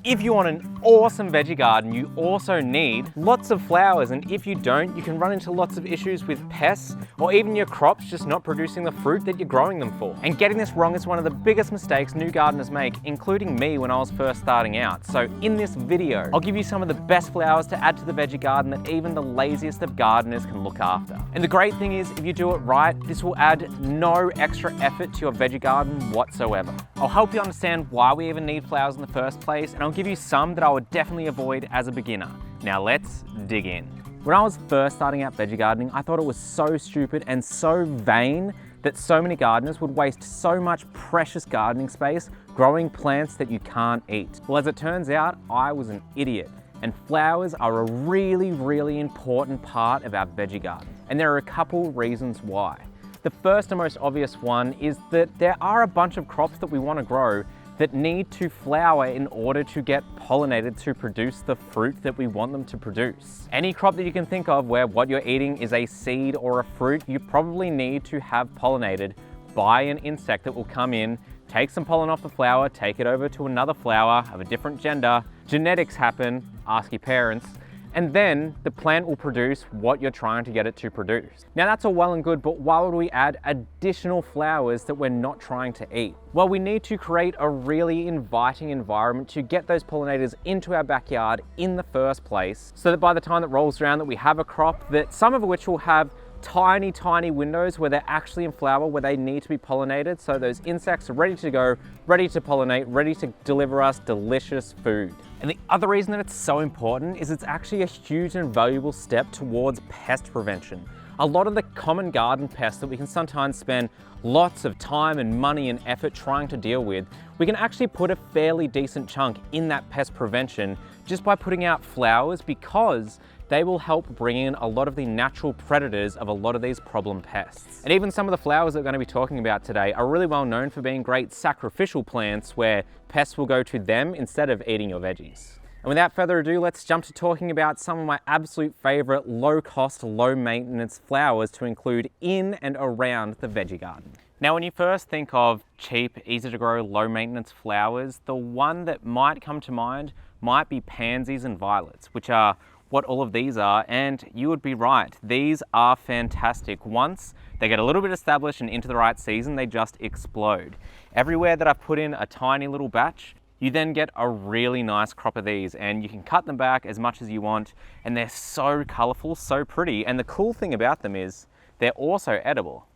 If you want an awesome veggie garden, you also need lots of flowers, and if you don't, you can run into lots of issues with pests or even your crops just not producing the fruit that you're growing them for. And getting this wrong is one of the biggest mistakes new gardeners make, including me when I was first starting out. So in this video, I'll give you some of the best flowers to add to the veggie garden that even the laziest of gardeners can look after. And the great thing is, if you do it right, this will add no extra effort to your veggie garden whatsoever. I'll help you understand why we even need flowers in the first place, and I'll give you some that I would definitely avoid as a beginner. Now let's dig in. When I was first starting out veggie gardening, I thought it was so stupid and so vain that so many gardeners would waste so much precious gardening space growing plants that you can't eat. Well, as it turns out, I was an idiot, and flowers are a really important part of our veggie garden. And there are a couple reasons why. The first and most obvious one is that there are a bunch of crops that we want to grow that need to flower in order to get pollinated to produce the fruit that we want them to produce. Any crop that you can think of where what you're eating is a seed or a fruit, you probably need to have pollinated by an insect that will come in, take some pollen off the flower, take it over to another flower of a different gender, genetics happen, ask your parents, and then the plant will produce what you're trying to get it to produce. Now that's all well and good, but why would we add additional flowers that we're not trying to eat? Well, we need to create a really inviting environment to get those pollinators into our backyard in the first place, so that by the time that rolls around that we have a crop that some of which will have tiny windows where they're actually in flower, where they need to be pollinated, so those insects are ready to go, ready to pollinate, ready to deliver us delicious food. And the other reason that it's so important is it's actually a huge and valuable step towards pest prevention. A lot of the common garden pests that we can sometimes spend lots of time and money and effort trying to deal with, we can actually put a fairly decent chunk in that pest prevention just by putting out flowers, because they will help bring in a lot of the natural predators of a lot of these problem pests. And even some of the flowers that we're going to be talking about today are really well known for being great sacrificial plants where pests will go to them instead of eating your veggies. And without further ado, let's jump to talking about some of my absolute favorite low-cost, low-maintenance flowers to include in and around the veggie garden. Now, when you first think of cheap, easy-to-grow, low-maintenance flowers, the one that might come to mind might be pansies and violets, which are what all of these are, and you would be right. These are fantastic. Once they get a little bit established and into the right season, they just explode. Everywhere that I've put in a tiny little batch, you then get a really nice crop of these, and you can cut them back as much as you want, and they're so colorful, so pretty. And the cool thing about them is they're also edible.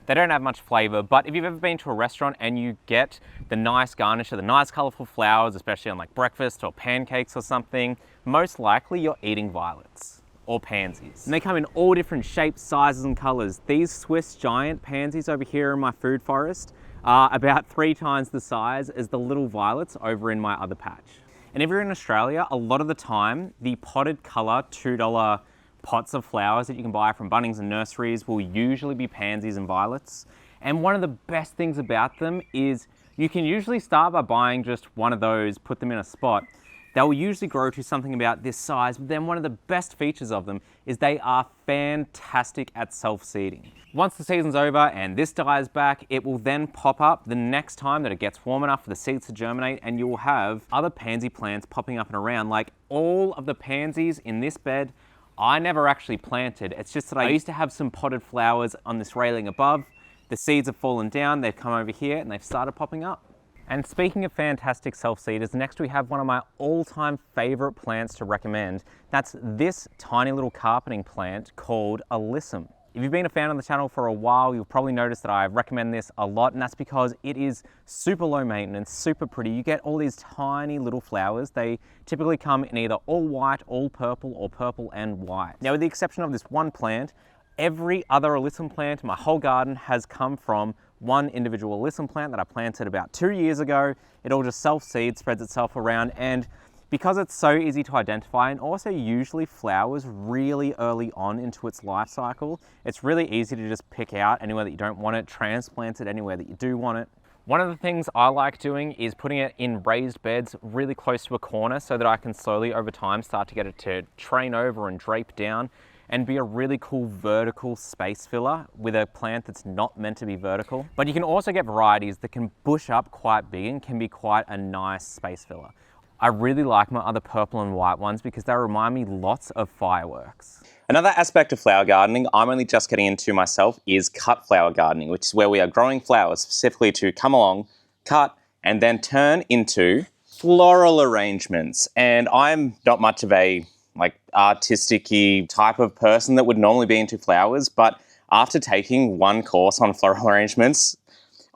They don't have much flavor, but if you've ever been to a restaurant and you get the nice garnish of the nice colorful flowers, especially on like breakfast or pancakes or something, most likely you're eating violets or pansies. And they come in all different shapes, sizes and colors. These Swiss giant pansies over here in my food forest are about 3 times the size as the little violets over in my other patch. And if you're in Australia, a lot of the time, the potted color $2 pots of flowers that you can buy from Bunnings and nurseries will usually be pansies and violets. And one of the best things about them is you can usually start by buying just one of those, put them in a spot. They'll usually grow to something about this size, but then one of the best features of them is they are fantastic at self-seeding. Once the season's over and this dies back, it will then pop up the next time that it gets warm enough for the seeds to germinate, and you will have other pansy plants popping up and around. Like all of the pansies in this bed, I never actually planted. It's just that I used to have some potted flowers on this railing above. The seeds have fallen down, they've come over here and they've started popping up. And speaking of fantastic self-seeders, next we have one of my all-time favorite plants to recommend. That's this tiny little carpeting plant called Alyssum. If you've been a fan of the channel for a while, you'll probably notice that I recommend this a lot, and that's because it is super low maintenance, super pretty. You get all these tiny little flowers. They typically come in either all white, all purple, or purple and white. Now, with the exception of this one plant, every other Alyssum plant in my whole garden has come from one individual Alyssum plant that I planted about 2 years ago. It all just self-seeds, spreads itself around, and because it's so easy to identify and also usually flowers really early on into its life cycle, it's really easy to just pick out anywhere that you don't want it, transplant it anywhere that you do want it. One of the things I like doing is putting it in raised beds really close to a corner so that I can slowly over time start to get it to train over and drape down and be a really cool vertical space filler with a plant that's not meant to be vertical. But you can also get varieties that can bush up quite big and can be quite a nice space filler. I really like my other purple and white ones because they remind me lots of fireworks. Another aspect of flower gardening I'm only just getting into myself is cut flower gardening, which is where we are growing flowers specifically to come along, cut, and then turn into floral arrangements. And I'm not much of a artistic-y type of person that would normally be into flowers, but after taking one course on floral arrangements,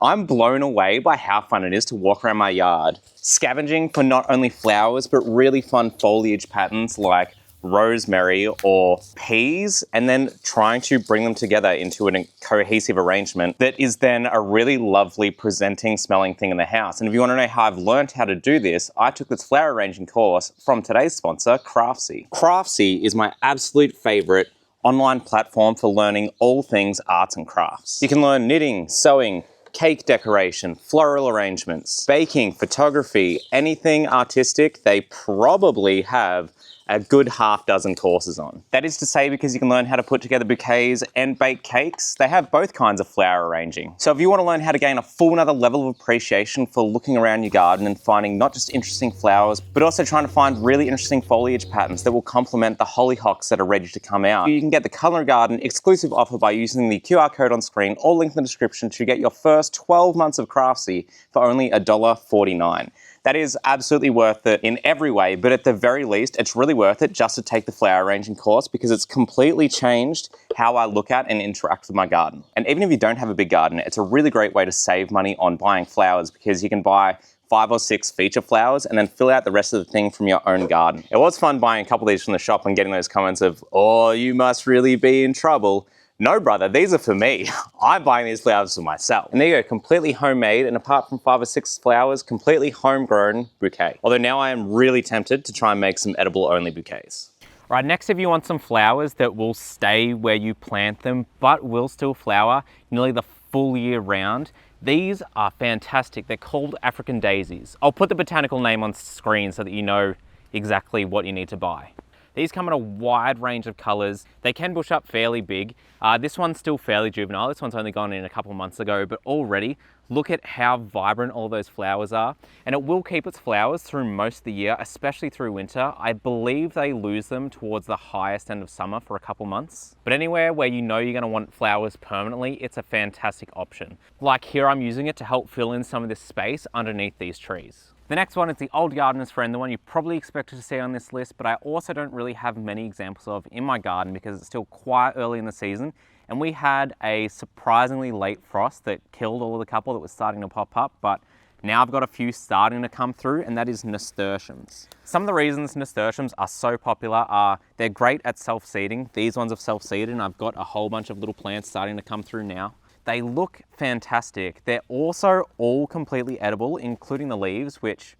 I'm blown away by how fun it is to walk around my yard, scavenging for not only flowers, but really fun foliage patterns like rosemary or peas, and then trying to bring them together into a cohesive arrangement that is then a really lovely presenting smelling thing in the house. And if you want to know how I've learned how to do this, I took this flower arranging course from today's sponsor, Craftsy. Craftsy is my absolute favorite online platform for learning all things arts and crafts. You can learn knitting, sewing, cake decoration, floral arrangements, baking, photography, anything artistic. They probably have a good half dozen courses on. That is to say, because you can learn how to put together bouquets and bake cakes, they have both kinds of flower arranging. So if you want to learn how to gain a full another level of appreciation for looking around your garden and finding not just interesting flowers, but also trying to find really interesting foliage patterns that will complement the hollyhocks that are ready to come out, you can get the Colour Garden exclusive offer by using the QR code on screen or link in the description to get your first 12 months of Craftsy for only $1.49. That is absolutely worth it in every way, but at the very least, it's really worth it just to take the flower arranging course because it's completely changed how I look at and interact with my garden. And even if you don't have a big garden, it's a really great way to save money on buying flowers because you can buy 5 or 6 feature flowers and then fill out the rest of the thing from your own garden. It was fun buying a couple of these from the shop and getting those comments of, "Oh, you must really be in trouble." No, brother, these are for me. I'm buying these flowers for myself. And there you go, completely homemade, and apart from 5 or 6 flowers, completely homegrown bouquet. Although now I am really tempted to try and make some edible only bouquets. Right, next if you want some flowers that will stay where you plant them, but will still flower nearly the full year round, these are fantastic. They're called African daisies. I'll put the botanical name on screen so that you know exactly what you need to buy. These come in a wide range of colors. They can bush up fairly big. This one's still fairly juvenile. This one's only gone in a couple months ago, but already look at how vibrant all those flowers are. And it will keep its flowers through most of the year, especially through winter. I believe they lose them towards the highest end of summer for a couple months. But anywhere where you know you're gonna want flowers permanently, it's a fantastic option. Like here, I'm using it to help fill in some of this space underneath these trees. The next one is the old gardener's friend, the one you probably expected to see on this list, but I also don't really have many examples of in my garden because it's still quite early in the season. And we had a surprisingly late frost that killed all of the couple that was starting to pop up, but now I've got a few starting to come through, and that is nasturtiums. Some of the reasons nasturtiums are so popular are they're great at self-seeding. These ones have self-seeded, and I've got a whole bunch of little plants starting to come through now. They look fantastic. They're also all completely edible, including the leaves, which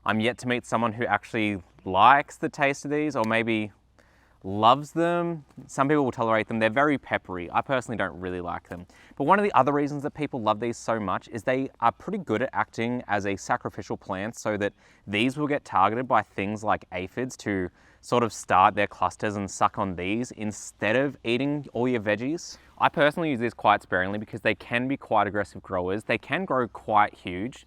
I'm yet to meet someone who actually likes the taste of these or maybe loves them. Some people will tolerate them. They're very peppery. I personally don't really like them. But one of the other reasons that people love these so much is they are pretty good at acting as a sacrificial plant so that these will get targeted by things like aphids to sort of start their clusters and suck on these instead of eating all your veggies. I personally use these quite sparingly because they can be quite aggressive growers. They can grow quite huge.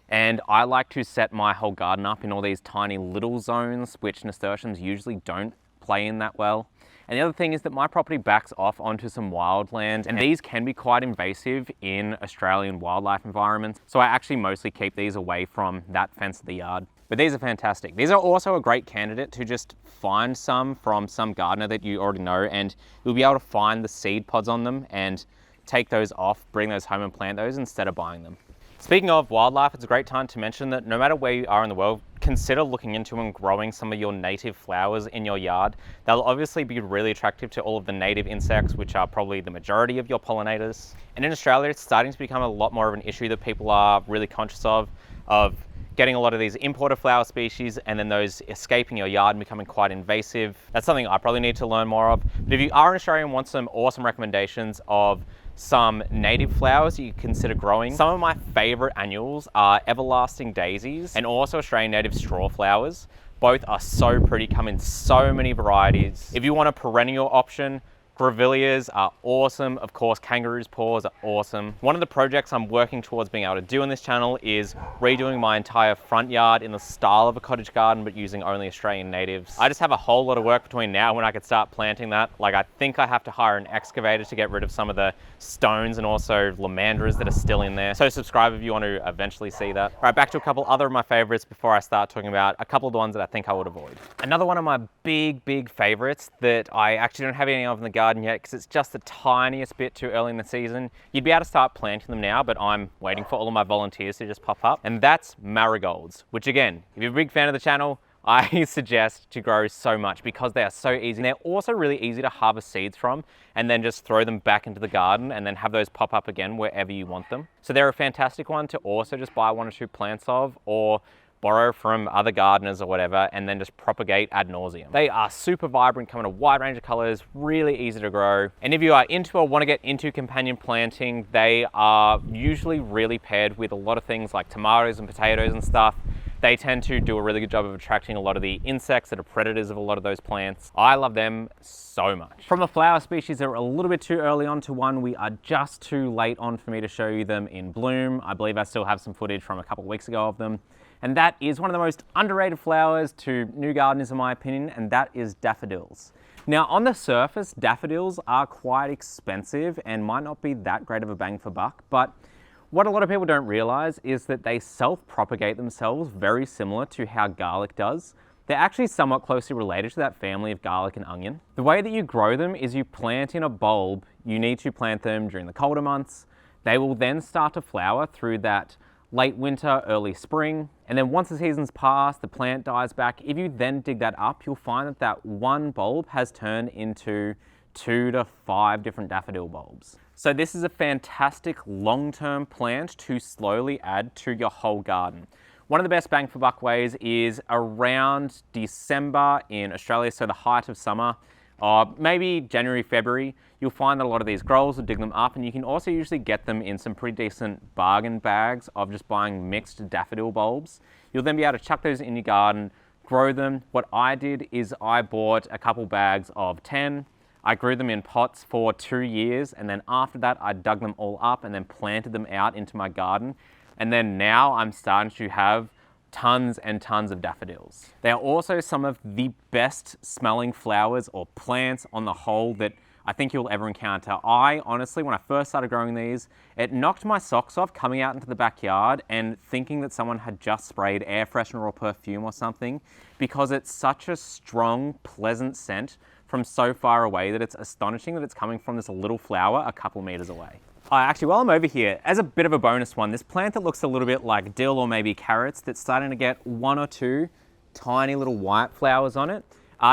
And I like to set my whole garden up in all these tiny little zones, which nasturtiums usually don't play in that well. And the other thing is that my property backs off onto some wildland, and these can be quite invasive in Australian wildlife environments. So I actually mostly keep these away from that fence of the yard. But these are fantastic. These are also a great candidate to just find some from some gardener that you already know, and you'll be able to find the seed pods on them and take those off, bring those home and plant those instead of buying them. Speaking of wildlife, it's a great time to mention that no matter where you are in the world, consider looking into and growing some of your native flowers in your yard. They'll obviously be really attractive to all of the native insects, which are probably the majority of your pollinators. And in Australia, it's starting to become a lot more of an issue that people are really conscious of getting a lot of these imported flower species and then those escaping your yard and becoming quite invasive. That's something I probably need to learn more of. But if you are in Australia and want some awesome recommendations of some native flowers you consider growing, some of my favorite annuals are everlasting daisies and also Australian native straw flowers. Both are so pretty, come in so many varieties. If you want a perennial option, Grevilleas are awesome. Of course, kangaroo's paws are awesome. One of the projects I'm working towards being able to do on this channel is redoing my entire front yard in the style of a cottage garden, but using only Australian natives. I just have a whole lot of work between now and when I could start planting that. Like, I think I have to hire an excavator to get rid of some of the stones and also lamandras that are still in there. So subscribe if you want to eventually see that. All right, back to a couple other of my favorites before I start talking about a couple of the ones that I think I would avoid. Another one of my big favorites that I actually don't have any of in the garden yet because it's just the tiniest bit too early in the season. You'd be able to start planting them now, but I'm waiting for all of my volunteers to just pop up. And that's marigolds, which again, if you're a big fan of the channel, I suggest to grow so much because they are so easy. And they're also really easy to harvest seeds from and then just throw them back into the garden and then have those pop up again wherever you want them. So they're a fantastic one to also just buy 1 or 2 plants of, or borrow from other gardeners or whatever, and then just propagate ad nauseum. They are super vibrant, come in a wide range of colors, really easy to grow. And if you are into or want to get into companion planting, they are usually really paired with a lot of things like tomatoes and potatoes and stuff. They tend to do a really good job of attracting a lot of the insects that are predators of a lot of those plants. I love them so much. From a flower species, they're a little bit too early on to one. We are just too late on for me to show you them in bloom. I believe I still have some footage from a couple of weeks ago of them. And that is one of the most underrated flowers to new gardeners in my opinion, and that is daffodils. Now on the surface, daffodils are quite expensive and might not be that great of a bang for buck, but what a lot of people don't realize is that they self-propagate themselves very similar to how garlic does. They're actually somewhat closely related to that family of garlic and onion. The way that you grow them is you plant in a bulb. You need to plant them during the colder months. They will then start to flower through that late winter, early spring. And then once the season's passed, the plant dies back. If you then dig that up, you'll find that that one bulb has turned into 2 to 5 different daffodil bulbs. So this is a fantastic long-term plant to slowly add to your whole garden. One of the best bang for buck ways is around December in Australia, so the height of summer, maybe January, February, you'll find that a lot of these growers will dig them up, and you can also usually get them in some pretty decent bargain bags of just buying mixed daffodil bulbs. You'll then be able to chuck those in your garden, grow them. What I did is I bought a couple bags of 10. I grew them in pots for 2 years, and then after that I dug them all up and then planted them out into my garden. And then now I'm starting to have tons and tons of daffodils. They are also some of the best smelling flowers or plants on the whole that I think you'll ever encounter. I honestly, when I first started growing these, it knocked my socks off coming out into the backyard and thinking that someone had just sprayed air freshener or perfume or something, because it's such a strong, pleasant scent from so far away that it's astonishing that it's coming from this little flower a couple meters away. Actually, while I'm over here, as a bit of a bonus one, this plant that looks a little bit like dill or maybe carrots that's starting to get 1 or 2 tiny little white flowers on it.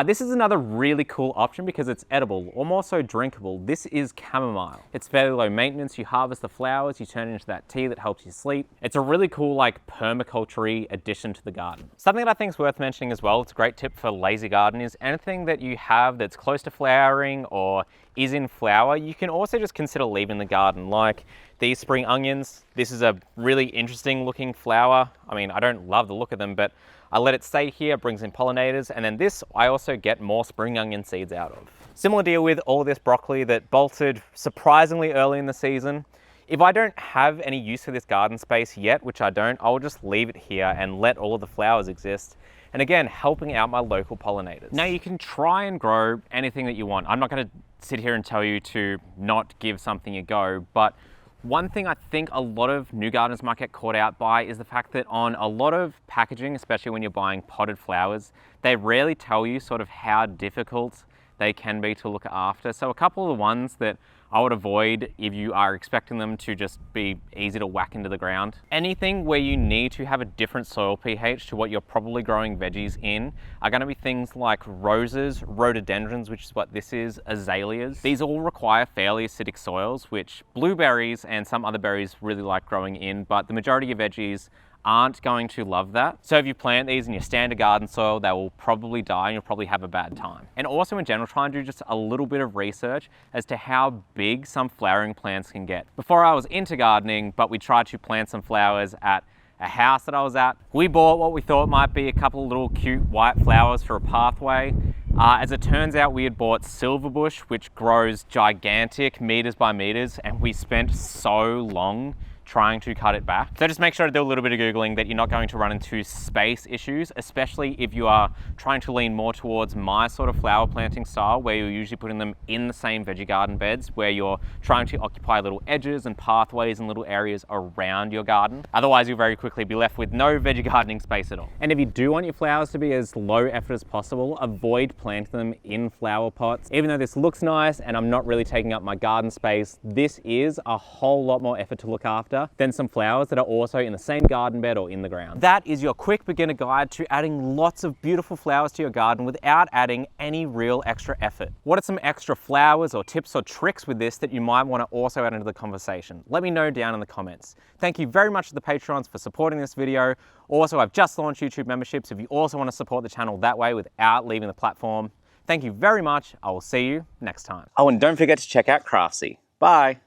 This is another really cool option because it's edible, or more so drinkable. This is chamomile. It's fairly low maintenance. You harvest the flowers, you turn it into that tea that helps you sleep. It's a really cool like permaculture-y addition to the garden. Something that I think is worth mentioning as well, it's a great tip for lazy garden, is anything that you have that's close to flowering or is in flower, you can also just consider leaving the garden. Like these spring onions, this is a really interesting looking flower. I mean, I don't love the look of them, but I let it stay here, brings in pollinators, and then this I also get more spring onion seeds out of. Similar deal with all of this broccoli that bolted surprisingly early in the season. If I don't have any use for this garden space yet, which I don't, I'll just leave it here and let all of the flowers exist. And again, helping out my local pollinators. Now you can try and grow anything that you want. I'm not gonna sit here and tell you to not give something a go, but one thing I think a lot of new gardeners might get caught out by is the fact that on a lot of packaging, especially when you're buying potted flowers, they rarely tell you sort of how difficult they can be to look after. So a couple of the ones that I would avoid if you are expecting them to just be easy to whack into the ground. Anything where you need to have a different soil pH to what you're probably growing veggies in are going to be things like roses, rhododendrons, which is what this is, azaleas. These all require fairly acidic soils, which blueberries and some other berries really like growing in, but the majority of veggies aren't going to love that. So if you plant these in your standard garden soil, they will probably die and you'll probably have a bad time. And also in general, try and do just a little bit of research as to how big some flowering plants can get. Before I was into gardening, but we tried to plant some flowers at a house that I was at. We bought what we thought might be a couple of little cute white flowers for a pathway. As it turns out, we had bought silverbush, which grows gigantic, meters by meters, and we spent so long trying to cut it back. So just make sure to do a little bit of Googling that you're not going to run into space issues, especially if you are trying to lean more towards my sort of flower planting style, where you're usually putting them in the same veggie garden beds, where you're trying to occupy little edges and pathways and little areas around your garden. Otherwise, you'll very quickly be left with no veggie gardening space at all. And if you do want your flowers to be as low effort as possible, avoid planting them in flower pots. Even though this looks nice and I'm not really taking up my garden space, this is a whole lot more effort to look after than some flowers that are also in the same garden bed or in the ground. That is your quick beginner guide to adding lots of beautiful flowers to your garden without adding any real extra effort. What are some extra flowers or tips or tricks with this that you might want to also add into the conversation? Let me know down in the comments. Thank you very much to the Patrons for supporting this video. Also, I've just launched YouTube memberships if you also want to support the channel that way without leaving the platform. Thank you very much. I will see you next time. Oh, and don't forget to check out Craftsy. Bye.